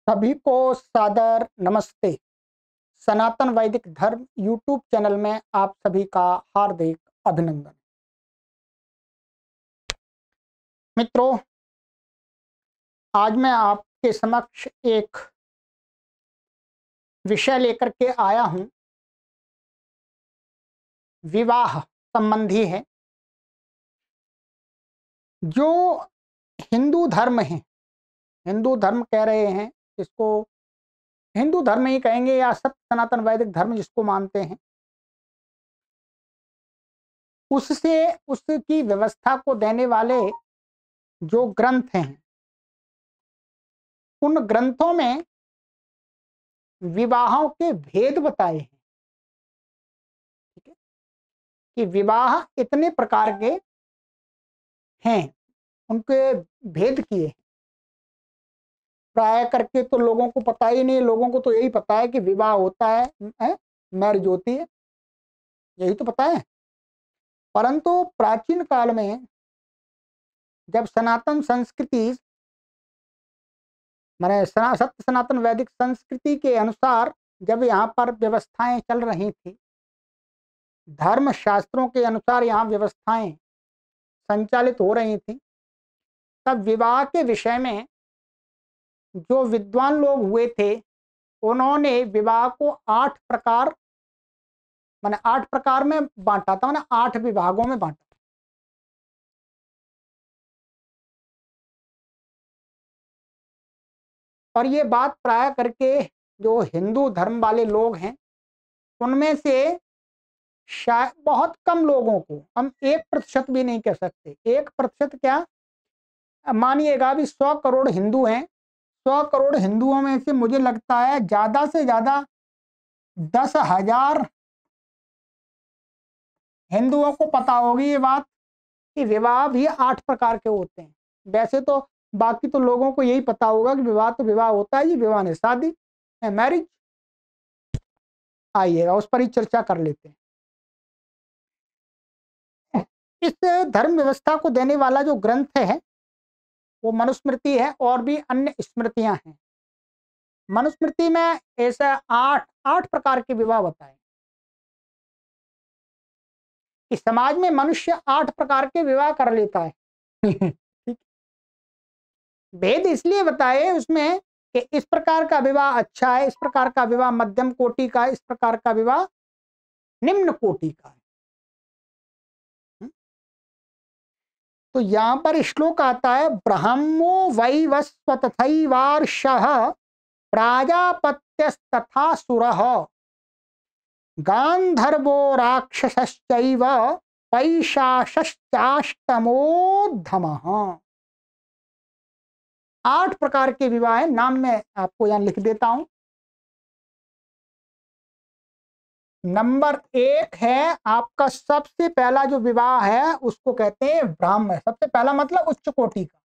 सभी को सादर नमस्ते। सनातन वैदिक धर्म यूट्यूब चैनल में आप सभी का हार्दिक अभिनंदन। मित्रों, आज मैं आपके समक्ष एक विषय लेकर के आया हूं, विवाह संबंधी है। जो हिंदू धर्म है, हिंदू धर्म कह रहे हैं इसको, हिंदू धर्म ही कहेंगे या सत्य सनातन वैदिक धर्म जिसको मानते हैं, उससे उसकी व्यवस्था को देने वाले जो ग्रंथ हैं, उन ग्रंथों में विवाहों के भेद बताए हैं। ठीक है, कि विवाह इतने प्रकार के हैं, उनके भेद किए हैं। प्राय करके तो लोगों को पता ही नहीं, लोगों को तो यही पता है कि विवाह होता है, मैरिज होती है, यही तो पता है। परंतु प्राचीन काल में जब सनातन संस्कृति माने सत्य सनातन वैदिक संस्कृति के अनुसार जब यहाँ पर व्यवस्थाएं चल रही थी, धर्म शास्त्रों के अनुसार यहाँ व्यवस्थाएं संचालित हो रही थी, तब विवाह के विषय में जो विद्वान लोग हुए थे, उन्होंने विवाह को 8 प्रकार माने 8 प्रकार में बांटा था, माने 8 विभागों में बांटा। और ये बात प्राय करके जो हिंदू धर्म वाले लोग हैं, उनमें से शायद बहुत कम लोगों को, हम 1% भी नहीं कह सकते, 1% क्या मानिएगा, अभी 100 करोड़ हिंदू हैं, 100 करोड़ हिंदुओं में से मुझे लगता है ज्यादा से ज्यादा 10,000 हिंदुओं को पता होगी ये बात कि विवाह भी 8 प्रकार के होते हैं। वैसे तो बाकी तो लोगों को यही पता होगा कि विवाह तो विवाह होता है, ये विवाह ने शादी है, मैरिज। आइएगा उस पर ही चर्चा कर लेते हैं। इस धर्म व्यवस्था को देने वाला जो ग्रंथ है वो मनुस्मृति है, और भी अन्य स्मृतियां हैं। मनुस्मृति में ऐसा 8 प्रकार के विवाह बताए कि समाज में मनुष्य 8 प्रकार के विवाह कर लेता है। ठीक, भेद इसलिए बताए उसमें कि इस प्रकार का विवाह अच्छा है, इस प्रकार का विवाह मध्यम कोटि का है, इस प्रकार का विवाह निम्न कोटि का है। तो यहां पर श्लोक आता है, ब्रह्मो वैवस्व तथैवार्षः प्राजापत्यस्तथा सुरः गांधर्वो राक्षसश्चैव पैशाश्चाष्टमोद्धमः। 8 प्रकार के विवाह है, नाम मैं आपको यहां लिख देता हूं। नंबर 1 है आपका, सबसे पहला जो विवाह है उसको कहते हैं ब्राह्म। सबसे पहला मतलब उच्च कोटि का,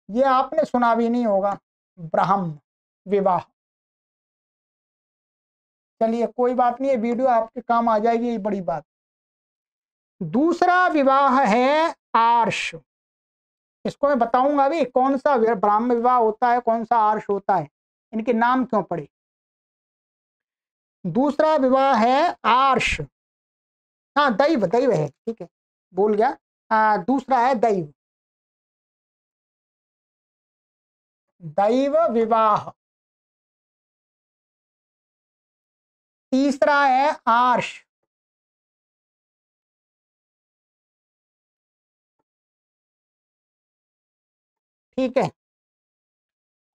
ये आपने सुना भी नहीं होगा, ब्राह्म विवाह। चलिए कोई बात नहीं, ये वीडियो आपके काम आ जाएगी, ये बड़ी बात। दूसरा विवाह है आर्ष। इसको मैं बताऊंगा भी कौन सा ब्राह्म विवाह होता है, कौन सा आर्ष होता है, इनके नाम क्यों पड़े। दूसरा विवाह है आर्ष, हाँ दैव, दैव है, ठीक है बोल गया। दूसरा है दैव, दैव विवाह। तीसरा है आर्ष, ठीक है।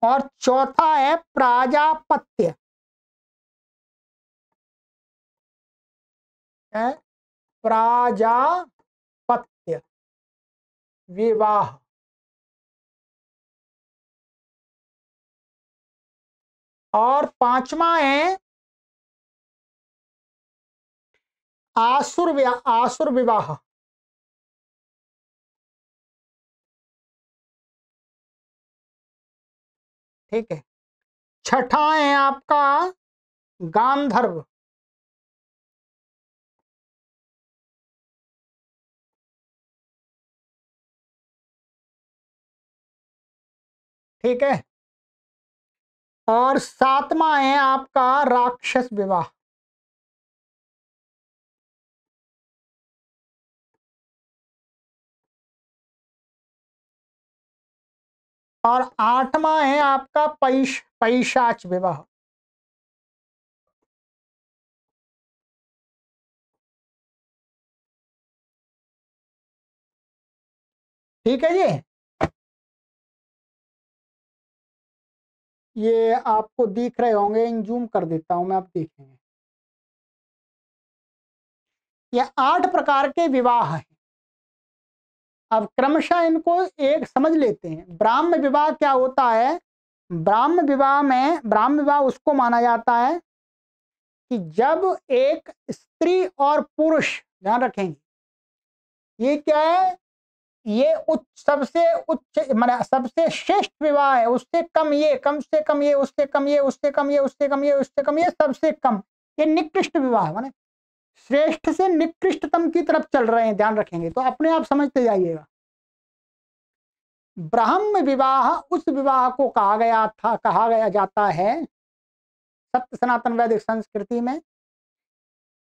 और चौथा है प्राजापत्य, है प्राजापत्य विवाह। और पांचवा है आसुर विवाह। ठीक है। छठा है आपका गांधर्व। ठीक है। और 7वां है आपका राक्षस विवाह। और 8वां है आपका पैशाच विवाह। ठीक है जी। ये आपको दिख रहे होंगे, इन जूम कर देता हूं मैं, आप देखेंगे। ये 8 प्रकार के विवाह हैं। अब क्रमशः इनको एक समझ लेते हैं। ब्राह्म विवाह क्या होता है? ब्राह्म विवाह उसको माना जाता है कि जब एक स्त्री और पुरुष, ध्यान रखेंगे, ये क्या है, ये उच्च माने सबसे श्रेष्ठ विवाह है। उससे कम ये, कम से कम ये, उससे कम ये, उससे कम ये, उससे कम ये, उससे कम ये, सबसे कम, ये निकृष्ट विवाह है। माने श्रेष्ठ से निकृष्टतम की तरफ चल रहे हैं, ध्यान रखेंगे तो अपने आप समझते जाइएगा। ब्राह्म विवाह उस विवाह को कहा गया जाता है सत्य सनातन वैदिक संस्कृति में,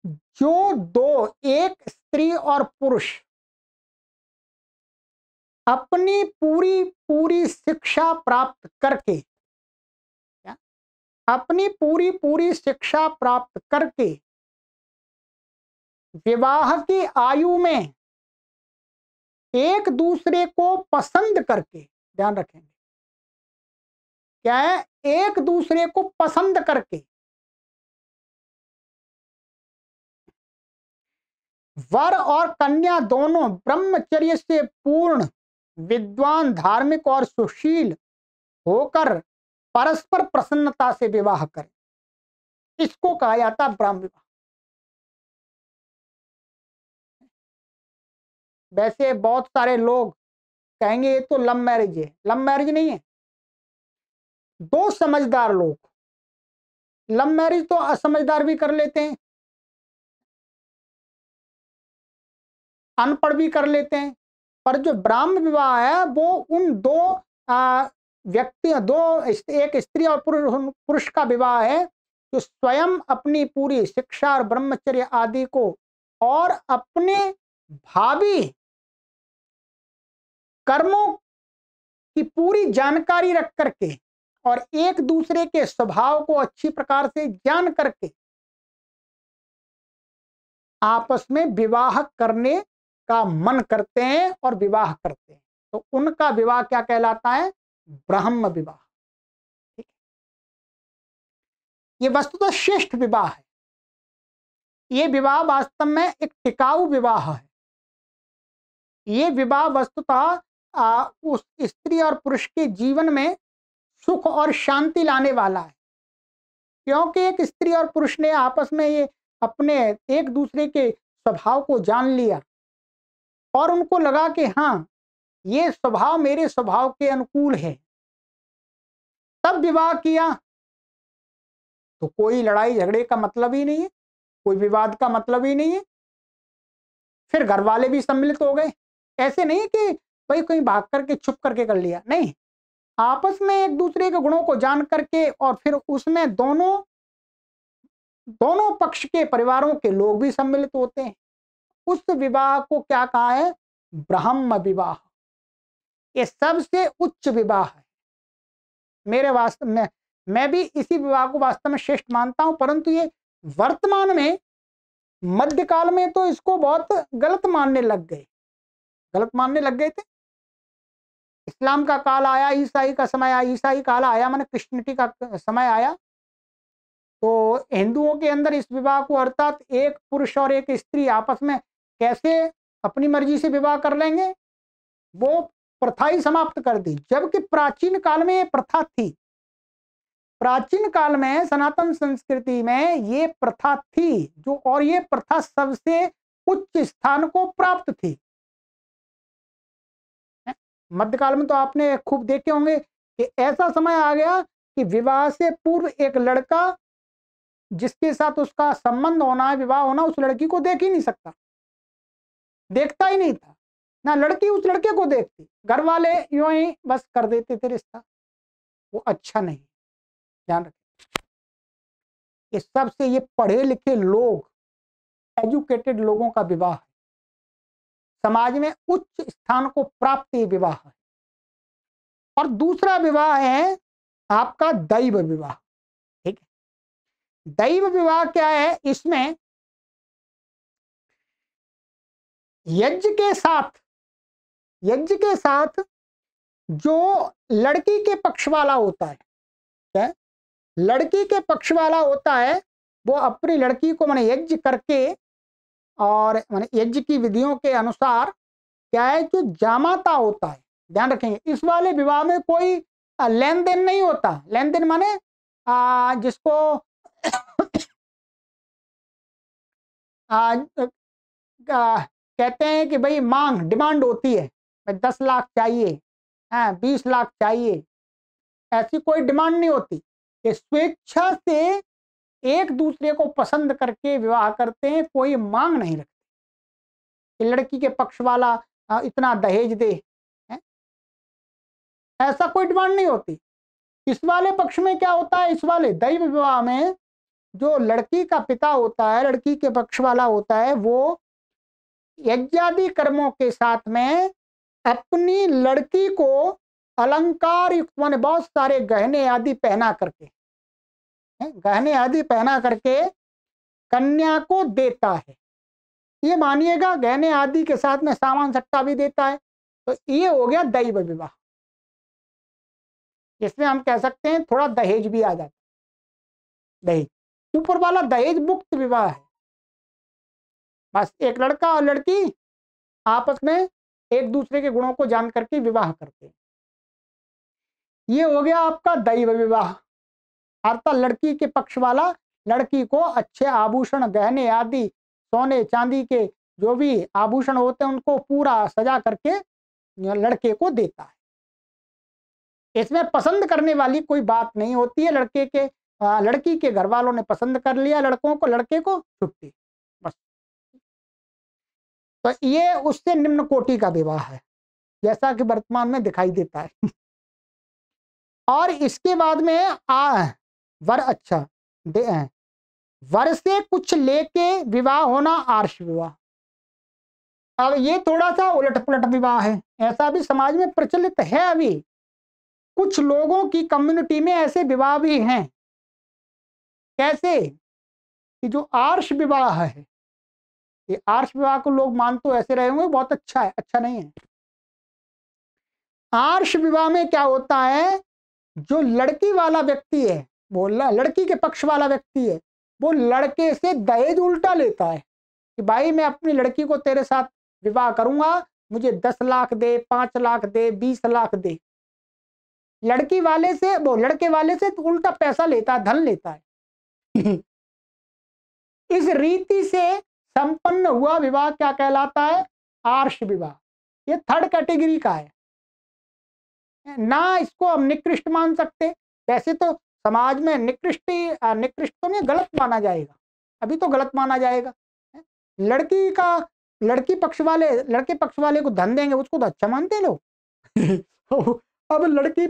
जो एक स्त्री और पुरुष अपनी पूरी पूरी शिक्षा प्राप्त करके, क्या, अपनी पूरी पूरी शिक्षा प्राप्त करके विवाह की आयु में एक दूसरे को पसंद करके, ध्यान रखेंगे, क्या है, एक दूसरे को पसंद करके वर और कन्या दोनों ब्रह्मचर्य से पूर्ण विद्वान, धार्मिक और सुशील होकर परस्पर प्रसन्नता से विवाह करें, इसको कहा जाता है ब्राह्म विवाह। वैसे बहुत सारे लोग कहेंगे ये तो लव मैरिज है। लव मैरिज नहीं है। दो समझदार लोग, लव मैरिज तो असमझदार भी कर लेते हैं, अनपढ़ भी कर लेते हैं, पर जो ब्राह्म विवाह है वो उन दो व्यक्ति, एक स्त्री और पुरुष का विवाह है जो स्वयं अपनी पूरी शिक्षा और ब्रह्मचर्य आदि को और अपने भावी कर्मों की पूरी जानकारी रख करके और एक दूसरे के स्वभाव को अच्छी प्रकार से जान करके आपस में विवाह करने का मन करते हैं और विवाह करते हैं, तो उनका विवाह क्या कहलाता है? ब्राह्म विवाह। ये वस्तुतः श्रेष्ठ विवाह है। ये विवाह वास्तव में एक टिकाऊ विवाह है। ये विवाह वस्तुतः उस स्त्री और पुरुष के जीवन में सुख और शांति लाने वाला है, क्योंकि एक स्त्री और पुरुष ने आपस में ये अपने एक दूसरे के स्वभाव को जान लिया और उनको लगा कि हाँ, ये स्वभाव मेरे स्वभाव के अनुकूल है, तब विवाह किया। तो कोई लड़ाई झगड़े का मतलब ही नहीं है, कोई विवाद का मतलब ही नहीं है। फिर घर वाले भी सम्मिलित हो गए। ऐसे नहीं कि भाई कहीं भाग करके छुप करके कर लिया, नहीं, आपस में एक दूसरे के गुणों को जान करके और फिर उसमें दोनों पक्ष के परिवारों के लोग भी सम्मिलित होते हैं। उस विवाह को क्या कहा है? ब्राह्म विवाह। ये सबसे उच्च विवाह है। मेरे वास्तव में मैं भी इसी विवाह को वास्तव में श्रेष्ठ मानता हूं, परंतु ये वर्तमान में, मध्यकाल में तो इसको बहुत गलत मानने लग गए थे। इस्लाम का काल आया, ईसाई का समय आया, ईसाई काल आया माने क्रिश्चियनिटी का समय आया, तो हिंदुओं के अंदर इस विवाह को, अर्थात एक पुरुष और एक स्त्री आपस में कैसे अपनी मर्जी से विवाह कर लेंगे, वो प्रथा ही समाप्त कर दी। जबकि प्राचीन काल में ये प्रथा थी। प्राचीन काल में सनातन संस्कृति में ये प्रथा थी, जो, और ये प्रथा सबसे उच्च स्थान को प्राप्त थी। मध्यकाल में तो आपने खूब देखे होंगे कि ऐसा समय आ गया कि विवाह से पूर्व एक लड़का जिसके साथ उसका संबंध होना है, विवाह होना, उस लड़की को देख ही नहीं सकता, देखता ही नहीं था, ना लड़की उस लड़के को देखती। घर वाले यूं ही बस कर देते थे रिश्ता, वो अच्छा नहीं। ध्यान रखें, इस सबसे ये पढ़े लिखे लोग, एजुकेटेड लोगों का विवाह है, समाज में उच्च स्थान को प्राप्त ये विवाह है। और दूसरा विवाह है आपका दैव विवाह। ठीक है, दैव विवाह क्या है? इसमें यज्ञ के साथ जो लड़की के पक्ष वाला होता है, क्या? लड़की के पक्ष वाला होता है, वो अपनी लड़की को माने यज्ञ करके और माने यज्ञ की विधियों के अनुसार क्या है, जो जामाता होता है, ध्यान रखेंगे, इस वाले विवाह में कोई लेन देन नहीं होता। लेन देन माने जिसको कहते हैं कि भाई मांग, डिमांड होती है, 10 लाख चाहिए, 20 लाख चाहिए, ऐसी कोई डिमांड नहीं होती। कि स्वेच्छा से एक दूसरे को पसंद करके विवाह करते हैं, कोई मांग नहीं रखते कि लड़की के पक्ष वाला इतना दहेज दे, है? ऐसा कोई डिमांड नहीं होती। इस वाले पक्ष में क्या होता है, इस वाले दैव विवाह में जो लड़की का पिता होता है, लड़की के पक्ष वाला होता है, वो यज्ञादि कर्मों के साथ में अपनी लड़की को अलंकार युक्त माने बहुत सारे गहने आदि पहना करके, गहने आदि पहना करके कन्या को देता है। ये मानिएगा गहने आदि के साथ में सामान सट्टा भी देता है। तो ये हो गया दैव विवाह, जिसमें हम कह सकते हैं थोड़ा दहेज भी आ जाता है। दहेज ऊपर वाला दहेज मुक्त विवाह है, बस एक लड़का और लड़की आपस में एक दूसरे के गुणों को जान करके विवाह करते हैं। ये हो गया आपका दैव विवाह, अर्थात लड़की के पक्ष वाला लड़की को अच्छे आभूषण, गहने आदि, सोने चांदी के जो भी आभूषण होते हैं उनको पूरा सजा करके लड़के को देता है। इसमें पसंद करने वाली कोई बात नहीं होती है। लड़की के घर वालों ने पसंद कर लिया लड़कों को, लड़के को छुट्टी, बस। तो ये उससे निम्न कोटि का विवाह है, जैसा कि वर्तमान में दिखाई देता है। और इसके बाद में वर से कुछ लेके विवाह होना आर्ष विवाह। अब ये थोड़ा सा उलट पुलट विवाह है, ऐसा भी समाज में प्रचलित है। अभी कुछ लोगों की कम्युनिटी में ऐसे विवाह भी हैं। कैसे कि जो आर्ष विवाह है, ये आर्ष विवाह को लोग मान तो ऐसे रहे होंगे बहुत अच्छा है, अच्छा नहीं है। आर्ष विवाह में क्या होता है, जो लड़की वाला व्यक्ति है, वो लड़की के पक्ष वाला व्यक्ति है, वो लड़के से दहेज उल्टा लेता है कि भाई मैं अपनी लड़की को तेरे साथ विवाह करूंगा, मुझे 10 लाख दे, 5 लाख दे, 20 लाख दे। लड़के वाले से तो उल्टा पैसा लेता है, धन लेता है। इस रीति से संपन्न हुआ विवाह क्या कहलाता है, आर्ष विवाह। ये थर्ड कैटेगरी का है ना, इसको हम निकृष्ट मान सकते। वैसे तो समाज में निकृष्ट तो नहीं, गलत माना जाएगा, अभी तो गलत माना जाएगा। लड़के पक्ष वाले को धन देंगे, उसको तो अच्छा मानते हैं लोग। अब लड़की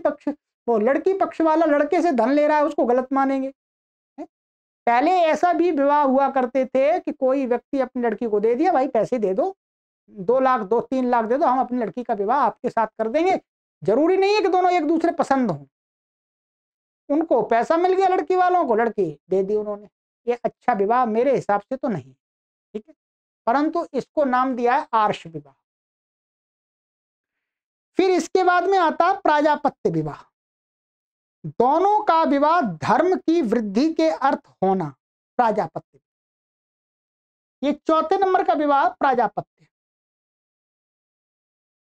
पक्ष वाला लड़के से धन ले रहा है, उसको गलत मानेंगे। पहले ऐसा भी विवाह हुआ करते थे कि कोई व्यक्ति अपनी लड़की को दे दिया, भाई पैसे दे दो, 2 लाख 2-3 लाख दे दो, हम अपनी लड़की का विवाह आपके साथ कर देंगे। जरूरी नहीं है कि दोनों एक दूसरे पसंद हों, उनको पैसा मिल गया, लड़की वालों को लड़की दे दी उन्होंने। ये अच्छा विवाह मेरे हिसाब से तो नहीं, ठीक है, परंतु इसको नाम दिया है आर्ष विवाह। फिर इसके बाद में आता है प्राजापत्य विवाह। दोनों का विवाह धर्म की वृद्धि के अर्थ होना, प्राजापत्य। ये चौथे नंबर का विवाह प्राजापत्य।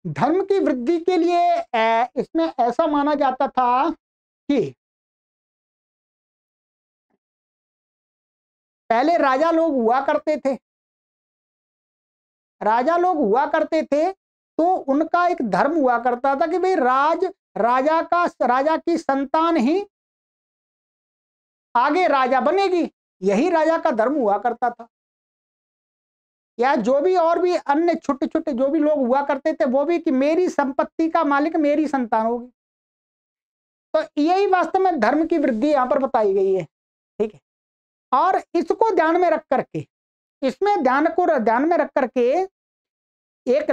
धर्म की वृद्धि के लिए इसमें ऐसा माना जाता था कि पहले राजा लोग हुआ करते थे, तो उनका एक धर्म हुआ करता था कि भाई राजा की संतान ही आगे राजा बनेगी, यही राजा का धर्म हुआ करता था। या जो भी और भी अन्य छोटे छोटे जो भी लोग हुआ करते थे, वो भी कि मेरी संपत्ति का मालिक मेरी संतान होगी। तो यही वास्तव में धर्म की वृद्धि यहाँ पर बताई गई है, ठीक है। और इसको ध्यान में रख करके, इसमें ध्यान में रख करके एक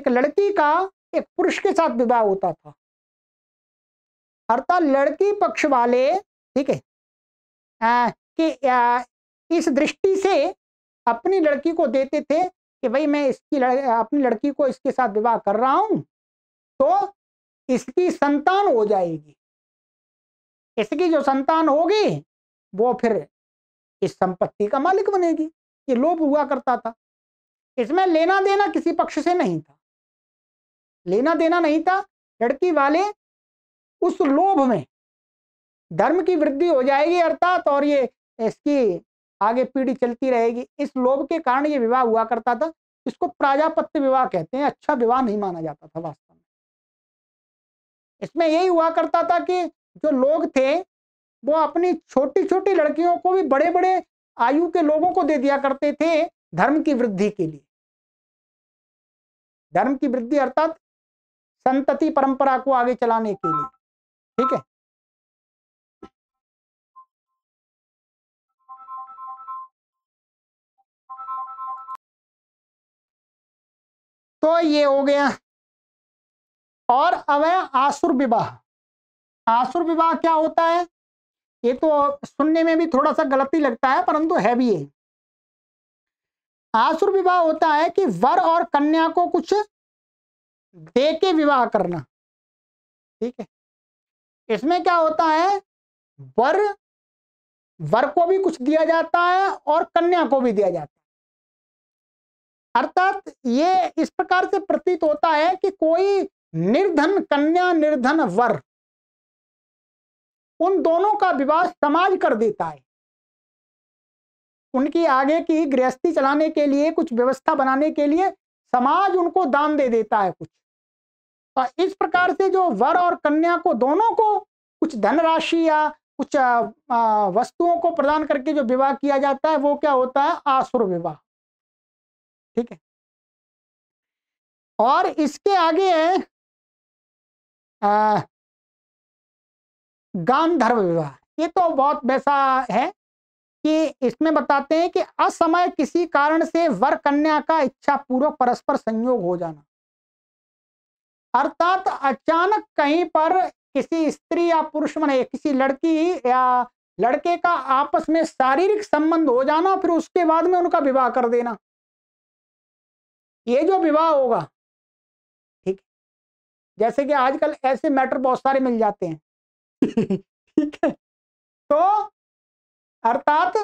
लड़की का एक पुरुष के साथ विवाह होता था, अर्थात लड़की पक्ष वाले, ठीक है, कि इस दृष्टि से अपनी लड़की को देते थे कि भाई मैं अपनी लड़की को इसके साथ विवाह कर रहा हूं तो इसकी संतान हो जाएगी, इसकी जो संतान होगी वो फिर इस संपत्ति का मालिक बनेगी। ये लोभ हुआ करता था। इसमें लेना देना किसी पक्ष से नहीं था, लेना देना नहीं था। लड़की वाले उस लोभ में धर्म की वृद्धि हो जाएगी अर्थात, और ये इसकी आगे पीढ़ी चलती रहेगी, इस लोभ के कारण ये विवाह हुआ करता था। इसको प्राजापत्य विवाह कहते हैं, अच्छा विवाह नहीं माना जाता था वास्तव में। इसमें यही हुआ करता था कि जो लोग थे वो अपनी छोटी छोटी लड़कियों को भी बड़े बड़े आयु के लोगों को दे दिया करते थे धर्म की वृद्धि के लिए। धर्म की वृद्धि अर्थात संतति परंपरा को आगे चलाने के लिए, ठीक है। तो ये हो गया। और अब है आसुर विवाह। आसुर विवाह क्या होता है? ये तो सुनने में भी थोड़ा सा गलती लगता है परंतु है भी है। आसुर विवाह होता है कि वर और कन्या को कुछ दे के विवाह करना, ठीक है। इसमें क्या होता है, वर को भी कुछ दिया जाता है और कन्या को भी दिया जाता है। अर्थात ये इस प्रकार से प्रतीत होता है कि कोई निर्धन कन्या निर्धन वर, उन दोनों का विवाह समाज कर देता है। उनकी आगे की गृहस्थी चलाने के लिए, कुछ व्यवस्था बनाने के लिए समाज उनको दान दे देता है कुछ। तो इस प्रकार से जो वर और कन्या को दोनों को कुछ धनराशि या कुछ वस्तुओं को प्रदान करके जो विवाह किया जाता है वो क्या होता है, आसुर विवाह, ठीक है। और इसके आगे है गांधर्व विवाह। ये तो बहुत वैसा है कि इसमें बताते हैं कि असमय किसी कारण से वर कन्या का इच्छा पूर्वक परस्पर संयोग हो जाना, अर्थात अचानक कहीं पर किसी स्त्री या पुरुष में किसी लड़की या लड़के का आपस में शारीरिक संबंध हो जाना, फिर उसके बाद में उनका विवाह कर देना। ये जो विवाह होगा, ठीक, जैसे कि आजकल ऐसे मैटर बहुत सारे मिल जाते हैं ठीक है। तो अर्थात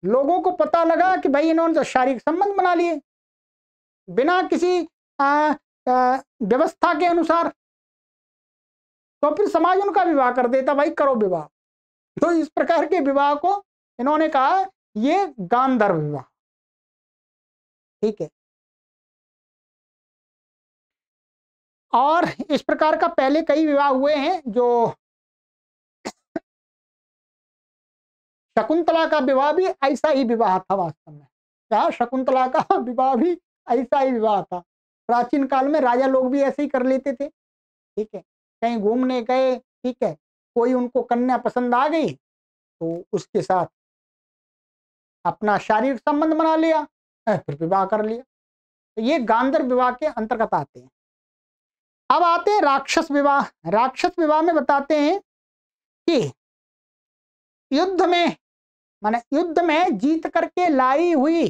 लोगों को पता लगा कि भाई इन्होंने तो शारीरिक संबंध बना लिए बिना किसी व्यवस्था के अनुसार, तो फिर समाज उनका विवाह कर देता, भाई करो विवाह। तो इस प्रकार के विवाह को इन्होंने कहा ये गांधर्व विवाह, ठीक है। और इस प्रकार का पहले कई विवाह हुए हैं। जो शकुंतला का विवाह भी ऐसा ही विवाह था वास्तव में। क्या शकुंतला का विवाह भी ऐसा ही विवाह था। प्राचीन काल में राजा लोग भी ऐसे ही कर लेते थे, ठीक है। कहीं घूमने गए, ठीक है, कोई उनको कन्या पसंद आ गई तो उसके साथ अपना शारीरिक संबंध बना लिया, फिर विवाह कर लिया। तो ये गांधर्व विवाह के अंतर्गत आते हैं। अब आते हैं राक्षस विवाह। राक्षस विवाह में बताते हैं कि युद्ध में, माने युद्ध में जीत करके लाई हुई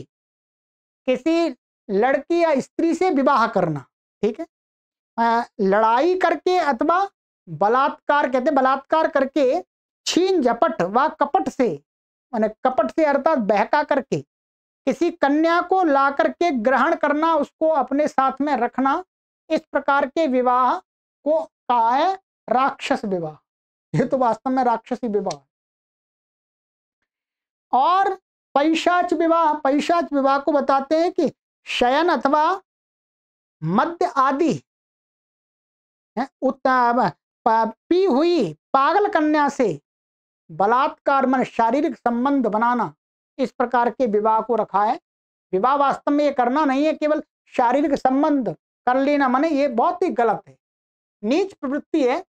किसी लड़की या स्त्री से विवाह करना, ठीक है। लड़ाई करके अथवा बलात्कार, कहते बलात्कार करके, छीन झपट व कपट से, माने कपट से अर्थात बहका करके किसी कन्या को ला करके ग्रहण करना, उसको अपने साथ में रखना, इस प्रकार के विवाह को कहा है राक्षस विवाह। ये तो वास्तव में राक्षसी विवाह। और पैशाच विवाह, पैशाच विवाह को बताते हैं कि शयन अथवा मद्य आदि पी हुई पागल कन्या से बलात्कार मन शारीरिक संबंध बनाना, इस प्रकार के विवाह को रखा है। विवाह वास्तव में ये करना नहीं है, केवल शारीरिक संबंध कर लेना, माने ये बहुत ही गलत है, नीच प्रवृत्ति है।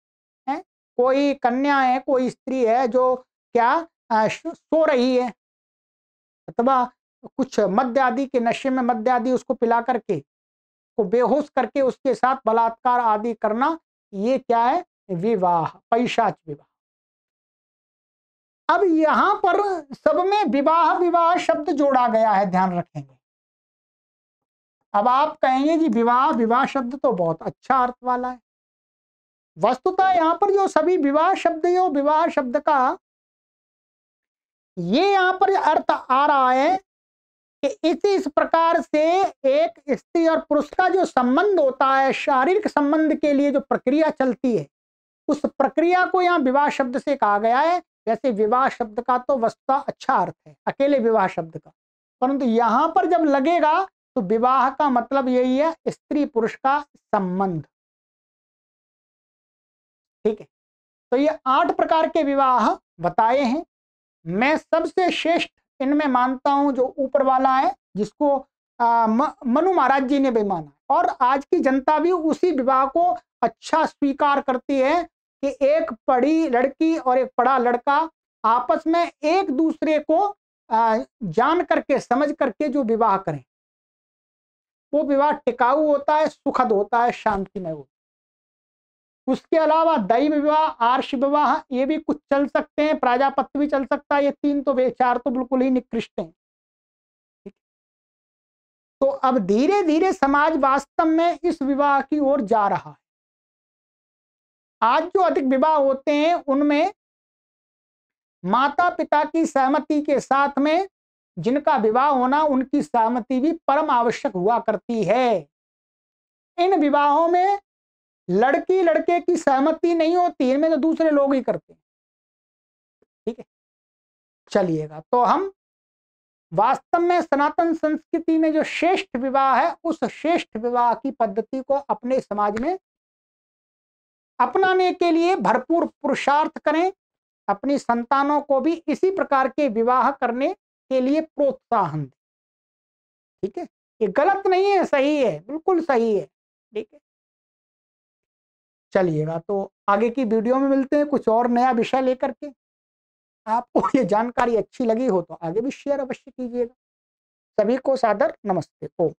कोई कन्या है, कोई स्त्री है जो क्या सो रही है, अथवा कुछ मद्य आदि के नशे में मद्य आदि उसको पिला करके, को बेहोश करके उसके साथ बलात्कार आदि करना, ये क्या है? विवाह, पैशाच विवाह। अब यहां पर सब में विवाह विवाह शब्द जोड़ा गया है, ध्यान रखेंगे। अब आप कहेंगे कि विवाह विवाह शब्द तो बहुत अच्छा अर्थ वाला है। वस्तुतः यहां पर जो सभी विवाह शब्द, यो विवाह शब्द का ये यहां पर अर्थ आ रहा है कि इस प्रकार से एक स्त्री और पुरुष का जो संबंध होता है, शारीरिक संबंध के लिए जो प्रक्रिया चलती है, उस प्रक्रिया को यहाँ विवाह शब्द से कहा गया है। वैसे विवाह शब्द का तो वस्तुतः अच्छा अर्थ है, अकेले विवाह शब्द का, परंतु यहां पर जब लगेगा तो विवाह का मतलब यही है, स्त्री पुरुष का संबंध। ठीक है, तो ये 8 प्रकार के विवाह बताए हैं। मैं सबसे श्रेष्ठ इनमें मानता हूं जो ऊपर वाला है, जिसको मनु महाराज जी ने भी माना, और आज की जनता भी उसी विवाह को अच्छा स्वीकार करती है कि एक पढ़ी लड़की और एक पढ़ा लड़का आपस में एक दूसरे को जान करके समझ करके जो विवाह करें, वो विवाह टिकाऊ होता है, सुखद होता है, शांतिमय होता है। उसके अलावा दैव विवाह, आर्ष विवाह, ये भी कुछ चल सकते हैं, प्राजापत्य भी चल सकता है। ये 3 तो चार तो बिल्कुल ही निकृष्ट हैं। तो अब धीरे धीरे समाज वास्तव में इस विवाह की ओर जा रहा है। आज जो अधिक विवाह होते हैं उनमें माता पिता की सहमति के साथ में जिनका विवाह होना, उनकी सहमति भी परम आवश्यक हुआ करती है। इन विवाहों में लड़की लड़के की सहमति नहीं होती, इनमें तो दूसरे लोग ही करते हैं। ठीक है, चलिएगा, तो हम वास्तव में सनातन संस्कृति में जो श्रेष्ठ विवाह है, उस श्रेष्ठ विवाह की पद्धति को अपने समाज में अपनाने के लिए भरपूर पुरुषार्थ करें। अपनी संतानों को भी इसी प्रकार के विवाह करने के लिए प्रोत्साहन दें। ठीक है, ये गलत नहीं है, सही है, बिल्कुल सही है। ठीक है, चलिएगा, तो आगे की वीडियो में मिलते हैं कुछ और नया विषय लेकर के। आपको ये जानकारी अच्छी लगी हो तो आगे भी शेयर अवश्य कीजिएगा। सभी को सादर नमस्ते। ओम।